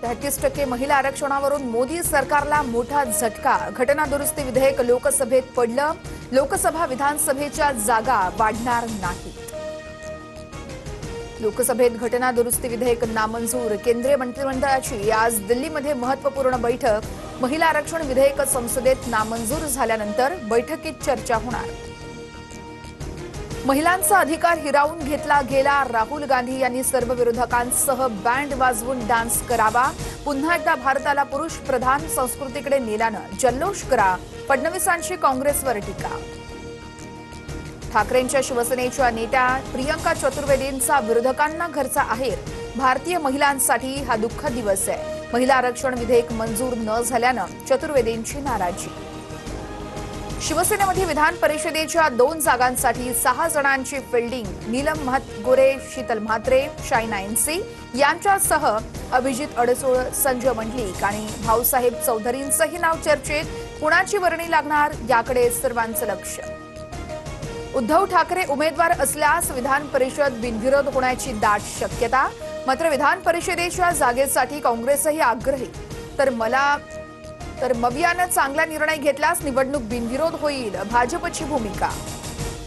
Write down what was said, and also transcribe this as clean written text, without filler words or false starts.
33% महिला आरक्षणावरून मोदी सरकारला मोठा झटका। घटना दुरुस्ती विधेयक लोकसभेत पडलं। लोकसभा विधानसभेच्या जागा वाढणार नाहीत। लोकसभेत घटना दुरुस्ती विधेयक नामंजूर। केंद्रीय मंत्रिमंडळाची आज दिल्लीमध्ये महत्त्वपूर्ण बैठक। महिला आरक्षण विधेयक संसदेत नामंजूर झाल्यानंतर बैठकीत चर्चा होणार। महिलांचा अधिकार हिरावून घेतला गेला। राहुल गांधी यांनी सर्व विरोधकांसह बँड वाजवून डान्स करावा। पुन्हा एकदा भारताला पुरुष प्रधान संस्कृतीकडे नेल्यानं जल्लोष करा। फडणवीसांची काँग्रेसवर टीका। ठाकरेंच्या शिवसेनेच्या नेत्या प्रियंका चतुर्वेदींचा विरोधकांना घरचा आहेर। भारतीय महिलांसाठी हा दुःखद दिवस आहे। महिला आरक्षण विधेयक मंजूर न झाल्यानं चतुर्वेदींची नाराजी। शिवसेनेमध्ये विधान परिषदेच्या 2 जागांसाठी 6 जणांची फिल्डिंग। नीलम म्हातगोरे, शीतल म्हात्रे, शायना एनसी यांच्यासह अभिजित अडसूळ, संजय मंडलिक आणि भाऊसाहेब चौधरींचंही नाव चर्चेत। कुणाची वर्णी लागणार याकडे सर्वांचं लक्ष। उद्धव ठाकरे उमेदवार असल्यास विधान परिषद बिनविरोध होण्याची दाट शक्यता। मात्र विधान परिषदेच्या जागेसाठी काँग्रेसही आग्रही। तर मवियानं चांगला निर्णय घेतल्यास निवडणूक बिनविरोध होईल, भाजपची भूमिका।